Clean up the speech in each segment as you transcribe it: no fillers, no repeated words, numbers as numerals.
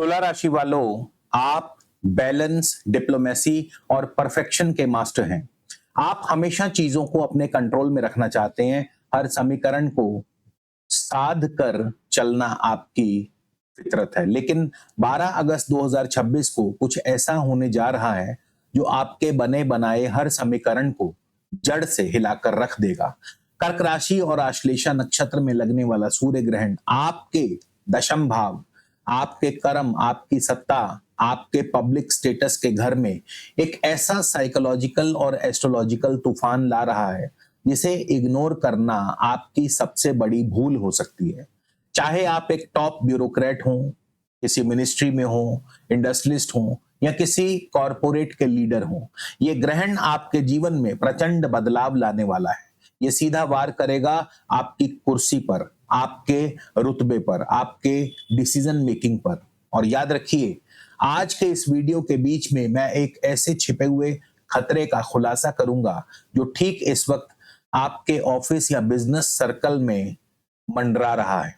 तुला राशि वालों, आप बैलेंस, डिप्लोमेसी और परफेक्शन के मास्टर हैं। आप हमेशा चीजों को अपने कंट्रोल में रखना चाहते हैं। हर समीकरण को साध कर चलना आपकी फितरत है। लेकिन 12 अगस्त 2026 को कुछ ऐसा होने जा रहा है जो आपके बने बनाए हर समीकरण को जड़ से हिलाकर रख देगा। कर्क राशि और आश्लेषा नक्षत्र में लगने वाला सूर्य ग्रहण आपके दशम भाव, आपके कर्म, आपकी सत्ता, आपके पब्लिक स्टेटस के घर में एक ऐसा साइकोलॉजिकल और एस्ट्रोलॉजिकल तूफान ला रहा है जिसे इग्नोर करना आपकी सबसे बड़ी भूल हो सकती है। चाहे आप एक टॉप ब्यूरोक्रेट हो, किसी मिनिस्ट्री में हो, इंडस्ट्रियलिस्ट हो या किसी कॉरपोरेट के लीडर हो, ये ग्रहण आपके जीवन में प्रचंड बदलाव लाने वाला है। ये सीधा वार करेगा आपकी कुर्सी पर, आपके रुतबे पर, आपके डिसीजन मेकिंग पर। और याद रखिए, आज के इस वीडियो के बीच में मैं एक ऐसे छिपे हुए खतरे का खुलासा करूंगा जो ठीक इस वक्त आपके ऑफिस या बिजनेस सर्कल में मंडरा रहा है।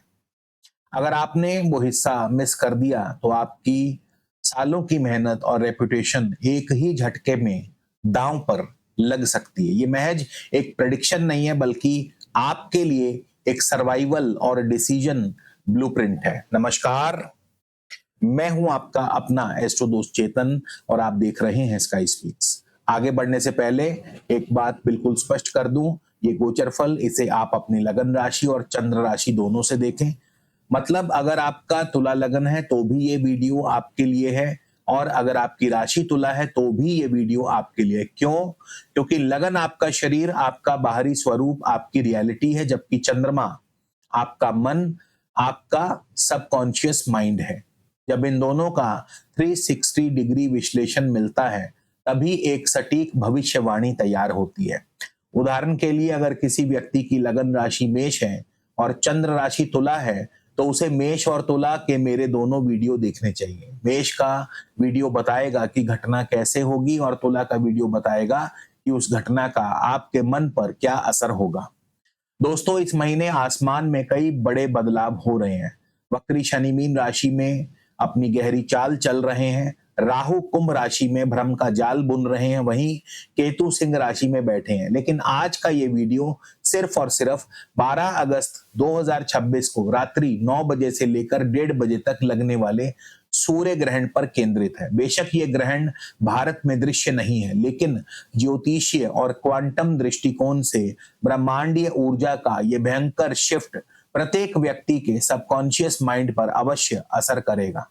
अगर आपने वो हिस्सा मिस कर दिया तो आपकी सालों की मेहनत और रेपुटेशन एक ही झटके में दांव पर लग सकती है। ये महज एक प्रेडिक्शन नहीं है, बल्कि आपके लिए एक सर्वाइवल और डिसीजन ब्लूप्रिंट है। नमस्कार, मैं हूं आपका अपना एस्ट्रो दोस्त चेतन और आप देख रहे हैं स्काई स्पीक्स। आगे बढ़ने से पहले एक बात बिल्कुल स्पष्ट कर दूं, ये गोचर फल, इसे आप अपनी लगन राशि और चंद्र राशि दोनों से देखें। मतलब अगर आपका तुला लगन है तो भी ये वीडियो आपके लिए है, और अगर आपकी राशि तुला है तो भी ये वीडियो आपके लिए। क्यों? क्योंकि लगन आपका शरीर, आपका बाहरी स्वरूप, आपकी रियलिटी है, जबकि चंद्रमा आपका मन, आपका सबकॉन्शियस माइंड है। जब इन दोनों का 360 डिग्री विश्लेषण मिलता है तभी एक सटीक भविष्यवाणी तैयार होती है। उदाहरण के लिए, अगर किसी व्यक्ति की लगन राशि मेष है और चंद्र राशि तुला है तो उसे मेष और तुला के मेरे दोनों वीडियो देखने चाहिए। मेष का वीडियो बताएगा कि घटना कैसे होगी और तुला का वीडियो बताएगा कि उस घटना का आपके मन पर क्या असर होगा। दोस्तों, इस महीने आसमान में कई बड़े बदलाव हो रहे हैं। वक्री शनि मीन राशि में अपनी गहरी चाल चल रहे हैं। राहु कुंभ राशि में भ्रम का जाल बुन रहे हैं। वहीं केतु सिंह राशि में बैठे हैं। लेकिन आज का ये वीडियो सिर्फ और सिर्फ 12 अगस्त 2026 को रात्रि 9 बजे से लेकर 1:30 बजे तक लगने वाले सूर्य ग्रहण पर केंद्रित है। बेशक ये ग्रहण भारत में दृश्य नहीं है, लेकिन ज्योतिषीय और क्वांटम दृष्टिकोण से ब्रह्मांडीय ऊर्जा का ये भयंकर शिफ्ट प्रत्येक व्यक्ति के सबकॉन्शियस माइंड पर अवश्य असर करेगा।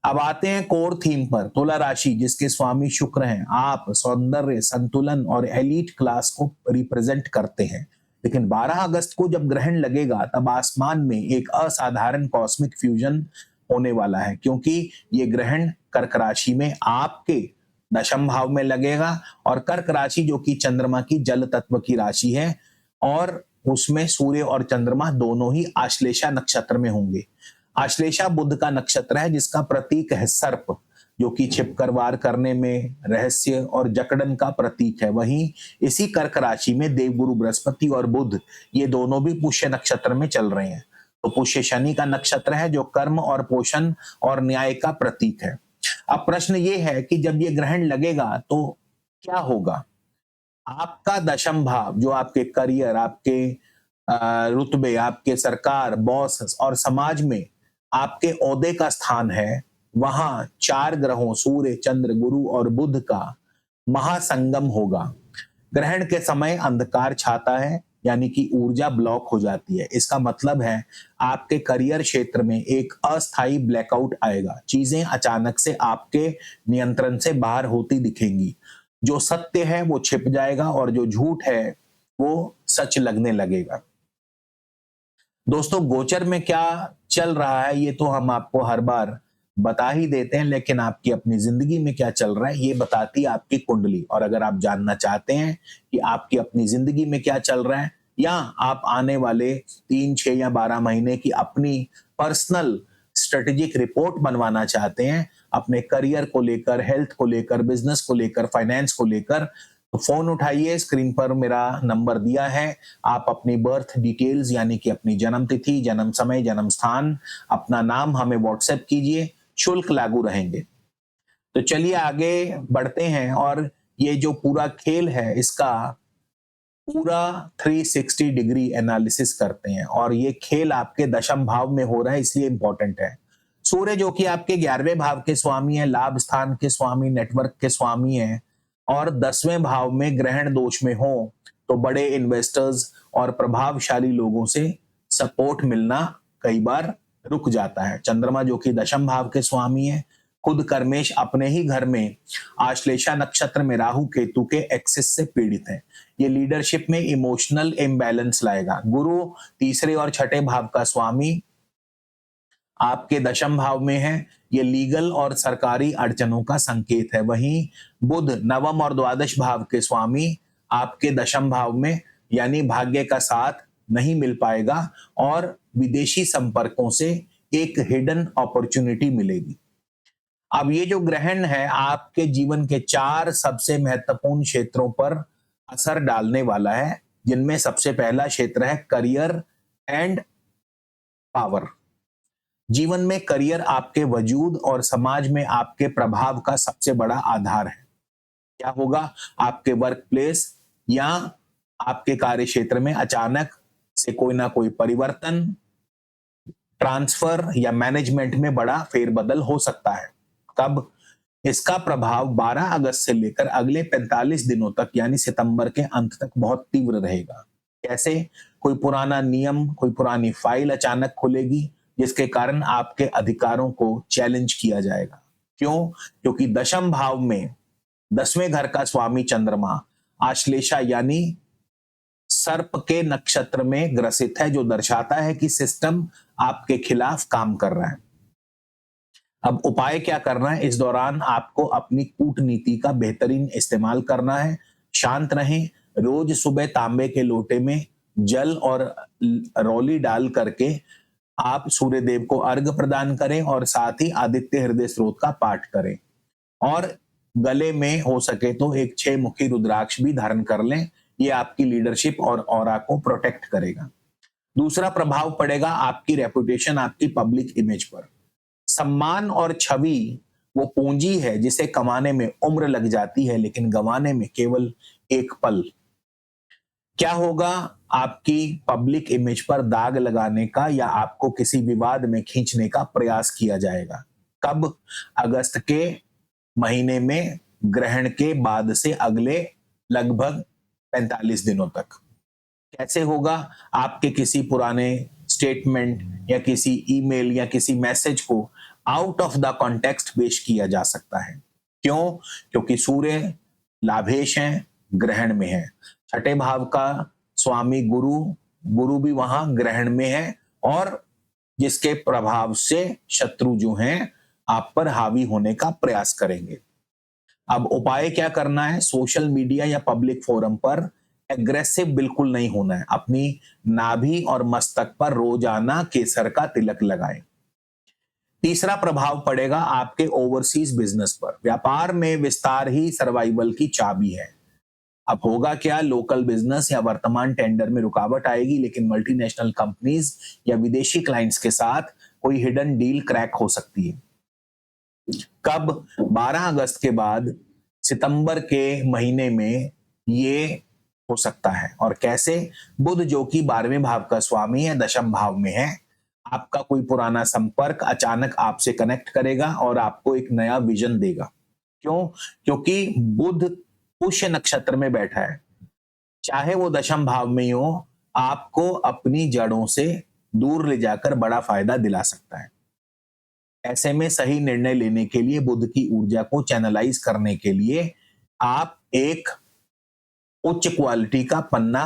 अब आते हैं कोर थीम पर। तुला राशि, जिसके स्वामी शुक्र हैं, आप सौंदर्य, संतुलन और एलीट क्लास को रिप्रेजेंट करते हैं। लेकिन 12 अगस्त को जब ग्रहण लगेगा तब आसमान में एक असाधारण कॉस्मिक फ्यूजन होने वाला है, क्योंकि ये ग्रहण कर्क राशि में आपके दशम भाव में लगेगा। और कर्क राशि जो कि चंद्रमा की जल तत्व की राशि है, और उसमें सूर्य और चंद्रमा दोनों ही आश्लेषा नक्षत्र में होंगे। आश्लेषा बुध का नक्षत्र है, जिसका प्रतीक है सर्प, जो कि छिपकर वार करने में रहस्य और जकड़न का प्रतीक है। वहीं इसी कर्क राशि में देवगुरु बृहस्पति और बुध, ये दोनों भी पुष्य नक्षत्र में चल रहे हैं। तो पुष्य शनि का नक्षत्र है, जो कर्म और पोषण और न्याय का प्रतीक है। अब प्रश्न ये है कि जब ये ग्रहण लगेगा तो क्या होगा। आपका दशम भाव, जो आपके करियर, आपके रुतबे, आपके सरकार, बॉस और समाज में आपके ओहदे का स्थान है, वहां 4 ग्रहों सूर्य, चंद्र, गुरु और बुध का महासंगम होगा। ग्रहण के समय अंधकार छाता है, यानी कि ऊर्जा ब्लॉक हो जाती है। इसका मतलब है आपके करियर क्षेत्र में एक अस्थायी ब्लैकआउट आएगा। चीजें अचानक से आपके नियंत्रण से बाहर होती दिखेंगी। जो सत्य है वो छिप जाएगा और जो झूठ है वो सच लगने लगेगा। दोस्तों, गोचर में क्या चल रहा है ये तो हम आपको हर बार बता ही देते हैं, लेकिन आपकी अपनी जिंदगी में क्या चल रहा है ये बताती है आपकी कुंडली। और अगर आप जानना चाहते हैं कि आपकी अपनी जिंदगी में क्या चल रहा है, या आप आने वाले 3, 6 या 12 महीने की अपनी पर्सनल स्ट्रेटेजिक रिपोर्ट बनवाना चाहते हैं, अपने करियर को लेकर, हेल्थ को लेकर, बिजनेस को लेकर, फाइनेंस को लेकर, तो फोन उठाइए, स्क्रीन पर मेरा नंबर दिया है। आप अपनी बर्थ डिटेल्स यानी कि अपनी जन्म तिथि, जन्म समय, जन्म स्थान, अपना नाम हमें व्हाट्सएप कीजिए, शुल्क लागू रहेंगे। तो चलिए आगे बढ़ते हैं और ये जो पूरा खेल है इसका पूरा 360 डिग्री एनालिसिस करते हैं और ये खेल आपके दशम भाव में हो रहा है, इसलिए इंपॉर्टेंट है। सूर्य जो कि आपके 11वें भाव के स्वामी है, लाभ स्थान के स्वामी, नेटवर्क के स्वामी है और 10वें भाव में ग्रहण दोष में हो तो बड़े इन्वेस्टर्स और प्रभावशाली लोगों से सपोर्ट मिलना कई बार रुक जाता है। चंद्रमा जो कि दशम भाव के स्वामी है, खुद कर्मेश अपने ही घर में आश्लेषा नक्षत्र में राहु केतु के एक्सिस से पीड़ित है। ये लीडरशिप में इमोशनल इम्बैलेंस लाएगा। गुरु तीसरे और छठे भाव का स्वामी आपके दशम भाव में है, ये लीगल और सरकारी अड़चनों का संकेत है। वहीं बुध नवम और द्वादश भाव के स्वामी आपके दशम भाव में, यानी भाग्य का साथ नहीं मिल पाएगा और विदेशी संपर्कों से एक हिडन अपॉर्चुनिटी मिलेगी। अब ये जो ग्रहण है आपके जीवन के 4 सबसे महत्वपूर्ण क्षेत्रों पर असर डालने वाला है, जिनमें सबसे पहला क्षेत्र है करियर एंड पावर। जीवन में करियर आपके वजूद और समाज में आपके प्रभाव का सबसे बड़ा आधार है। क्या होगा आपके वर्क प्लेस या आपके कार्य क्षेत्र में अचानक से कोई ना कोई परिवर्तन, ट्रांसफर या मैनेजमेंट में बड़ा फेरबदल हो सकता है। कब? इसका प्रभाव 12 अगस्त से लेकर अगले 45 दिनों तक यानी सितंबर के अंत तक बहुत तीव्र रहेगा। कैसे? कोई पुराना नियम, कोई पुरानी फाइल अचानक खुलेगी जिसके कारण आपके अधिकारों को चैलेंज किया जाएगा। क्यों? क्योंकि दशम भाव में 10वें घर का स्वामी चंद्रमा आश्लेषा यानी सर्प के नक्षत्र में ग्रसित है, जो दर्शाता है कि सिस्टम आपके खिलाफ काम कर रहा है। अब उपाय क्या करना है? इस दौरान आपको अपनी कूटनीति का बेहतरीन इस्तेमाल करना है। शांत रहें, रोज सुबह तांबे के लोटे में जल और रौली डाल करके आप सूर्य देव को अर्घ प्रदान करें और साथ ही आदित्य हृदय स्रोत का पाठ करें और गले में हो सके तो एक 6 मुखी रुद्राक्ष भी धारण कर लें। ये आपकी लीडरशिप और ऑरा को प्रोटेक्ट करेगा। दूसरा प्रभाव पड़ेगा आपकी रेपुटेशन, आपकी पब्लिक इमेज पर। सम्मान और छवि वो पूंजी है जिसे कमाने में उम्र लग जाती है लेकिन गंवाने में केवल एक पल। क्या होगा? आपकी पब्लिक इमेज पर दाग लगाने का या आपको किसी विवाद में खींचने का प्रयास किया जाएगा। कब? अगस्त के महीने में ग्रहण के बाद से अगले लगभग 45 दिनों तक। कैसे होगा? आपके किसी पुराने स्टेटमेंट या किसी ईमेल या किसी मैसेज को आउट ऑफ द कॉन्टेक्स्ट पेश किया जा सकता है। क्यों? क्योंकि सूर्य लाभेश है, ग्रहण में है। छठे भाव का स्वामी गुरु भी वहां ग्रहण में है और जिसके प्रभाव से शत्रु जो हैं आप पर हावी होने का प्रयास करेंगे। अब उपाय क्या करना है? सोशल मीडिया या पब्लिक फोरम पर एग्रेसिव बिल्कुल नहीं होना है। अपनी नाभि और मस्तक पर रोजाना केसर का तिलक लगाएं। तीसरा प्रभाव पड़ेगा आपके ओवरसीज बिजनेस पर। व्यापार में विस्तार ही सर्वाइवल की चाबी है। अब होगा क्या? लोकल बिजनेस या वर्तमान टेंडर में रुकावट आएगी, लेकिन मल्टीनेशनल कंपनीज या विदेशी क्लाइंट्स के साथ कोई हिडन डील क्रैक हो सकती है। कब? 12 अगस्त के बाद सितंबर के महीने में ये हो सकता है। और कैसे? बुध जो कि 12वें भाव का स्वामी है, दशम भाव में है, आपका कोई पुराना संपर्क अचानक आपसे कनेक्ट करेगा और आपको एक नया विजन देगा। क्यों? क्योंकि बुध पुष्य नक्षत्र में बैठा है। चाहे वो दशम भाव में ही हो, आपको अपनी जड़ों से दूर ले जाकर बड़ा फायदा दिला सकता है। ऐसे में सही निर्णय लेने के लिए, बुध की ऊर्जा को चैनलाइज करने के लिए आप एक उच्च क्वालिटी का पन्ना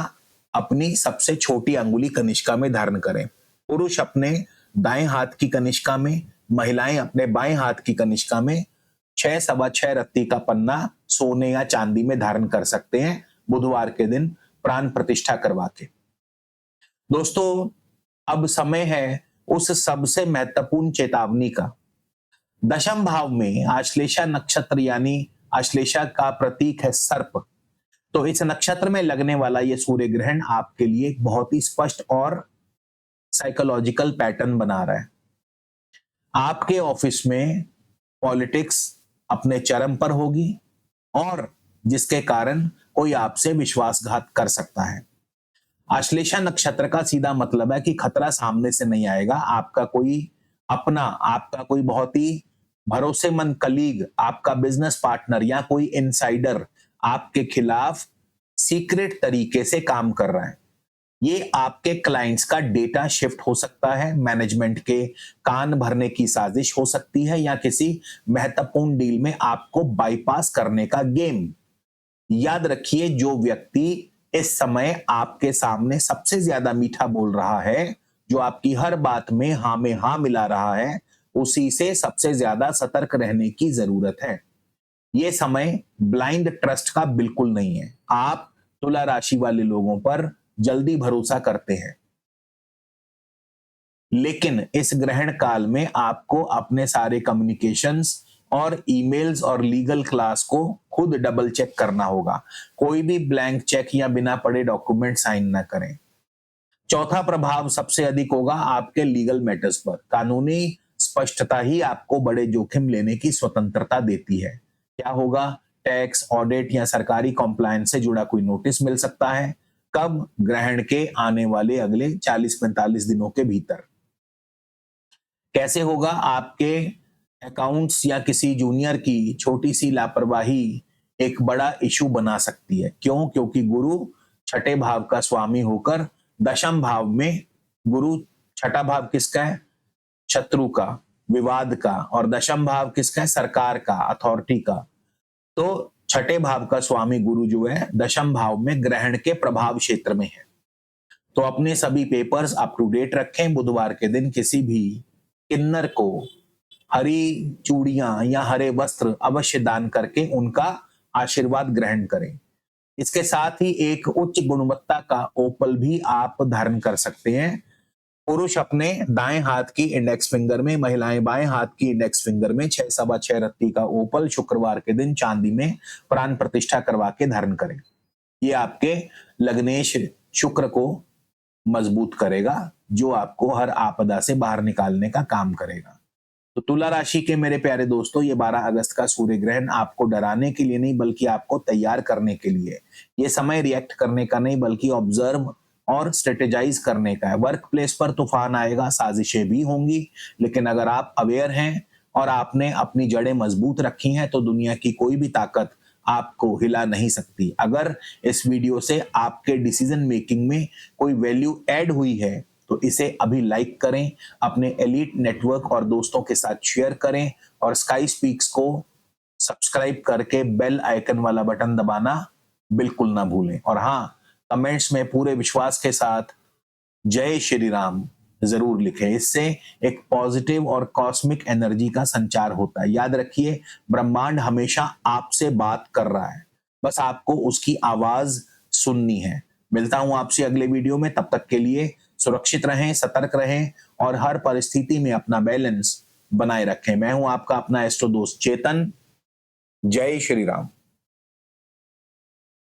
अपनी सबसे छोटी अंगुली कनिष्का में धारण करें। पुरुष अपने दाएं हाथ की कनिष्का में, महिलाएं अपने बाएं हाथ की कनिष्का में 6 सवा 6 रत्ती का पन्ना सोने या चांदी में धारण कर सकते हैं बुधवार के दिन प्राण प्रतिष्ठा करवा के। दोस्तों, अब समय है उस सबसे महत्वपूर्ण चेतावनी का। दशम भाव में आश्लेषा नक्षत्र यानी आश्लेषा का प्रतीक है सर्प। तो इस नक्षत्र में लगने वाला ये सूर्य ग्रहण आपके लिए एक बहुत ही स्पष्ट और साइकोलॉजिकल पैटर्न बना रहा है। आपके ऑफिस में पॉलिटिक्स अपने चरम पर होगी और जिसके कारण कोई आपसे विश्वासघात कर सकता है। आश्लेषा नक्षत्र का सीधा मतलब है कि खतरा सामने से नहीं आएगा, आपका कोई अपना, आपका कोई बहुत ही भरोसेमंद कलीग, आपका बिजनेस पार्टनर या कोई इनसाइडर आपके खिलाफ सीक्रेट तरीके से काम कर रहा है। ये आपके क्लाइंट्स का डेटा शिफ्ट हो सकता है, मैनेजमेंट के कान भरने की साजिश हो सकती है या किसी महत्वपूर्ण डील में आपको बाईपास करने का गेम। याद रखिए, जो व्यक्ति इस समय आपके सामने सबसे ज्यादा मीठा बोल रहा है, जो आपकी हर बात में हाँ मिला रहा है, उसी से सबसे ज्यादा सतर्क रहने की जरूरत है। ये समय ब्लाइंड ट्रस्ट का बिल्कुल नहीं है। आप तुला राशि वाले लोगों पर जल्दी भरोसा करते हैं, लेकिन इस ग्रहण काल में आपको अपने सारे कम्युनिकेशंस और ईमेल्स और लीगल क्लास को खुद डबल चेक करना होगा। कोई भी ब्लैंक चेक या बिना पढ़े डॉक्यूमेंट साइन ना करें। चौथा प्रभाव सबसे अधिक होगा आपके लीगल मैटर्स पर। कानूनी स्पष्टता ही आपको बड़े जोखिम लेने की स्वतंत्रता देती है। क्या होगा? टैक्स, ऑडिट या सरकारी कॉम्प्लायंस से जुड़ा कोई नोटिस मिल सकता है। कब? ग्रहण के आने वाले अगले 40-45 दिनों के भीतर। कैसे होगा? आपके अकाउंट्स या किसी जूनियर की छोटी सी लापरवाही एक बड़ा इशू बना सकती है। क्यों? क्योंकि गुरु छठे भाव का स्वामी होकर दशम भाव में, गुरु छठा भाव किसका है? शत्रु का, विवाद का, और दशम भाव किसका है? सरकार का, अथॉरिटी का। तो छठे भाव का स्वामी गुरु जो है दशम भाव में ग्रहण के प्रभाव क्षेत्र में है। तो अपने सभी पेपर्स अप टू डेट रखें। बुधवार के दिन किसी भी किन्नर को हरी चूड़ियां या हरे वस्त्र अवश्य दान करके उनका आशीर्वाद ग्रहण करें। इसके साथ ही एक उच्च गुणवत्ता का ओपल भी आप धारण कर सकते हैं। पुरुष अपने दाएं हाथ की इंडेक्स फिंगर में, महिलाएं बाएं हाथ की इंडेक्स फिंगर में 6.6 रत्ती का ओपल शुक्रवार के दिन चांदी में प्राण प्रतिष्ठा करवा के धारण करें। ये आपके लग्नेश शुक्र को मजबूत करेगा, जो आपको हर आपदा से बाहर निकालने का काम करेगा। तो तुला राशि के मेरे प्यारे दोस्तों, ये 12 अगस्त का सूर्य ग्रहण आपको डराने के लिए नहीं बल्कि आपको तैयार करने के लिए। ये समय रिएक्ट करने का नहीं बल्कि ऑब्जर्व और स्ट्रेटेजाइज करने का है। वर्क प्लेस पर तूफान आएगा, साजिशें भी होंगी, लेकिन अगर आप अवेयर हैं और आपने अपनी जड़ें मजबूत रखी हैं तो दुनिया की कोई भी ताकत आपको हिला नहीं सकती। अगर इस वीडियो से आपके डिसीजन मेकिंग में कोई वैल्यू ऐड हुई है तो इसे अभी लाइक करें, अपने एलीट नेटवर्क और दोस्तों के साथ शेयर करें और स्काई स्पीक्स को सब्सक्राइब करके बेल आइकन वाला बटन दबाना बिल्कुल ना भूलें। और हाँ, कमेंट्स में पूरे विश्वास के साथ जय श्री राम जरूर लिखें। इससे एक पॉजिटिव और कॉस्मिक एनर्जी का संचार होता है। याद रखिए, ब्रह्मांड हमेशा आपसे बात कर रहा है, बस आपको उसकी आवाज सुननी है। मिलता हूं आपसे अगले वीडियो में, तब तक के लिए सुरक्षित रहें, सतर्क रहें और हर परिस्थिति में अपना बैलेंस बनाए रखें। मैं हूं आपका अपना एस्ट्रो दोस्त चेतन। जय श्री राम।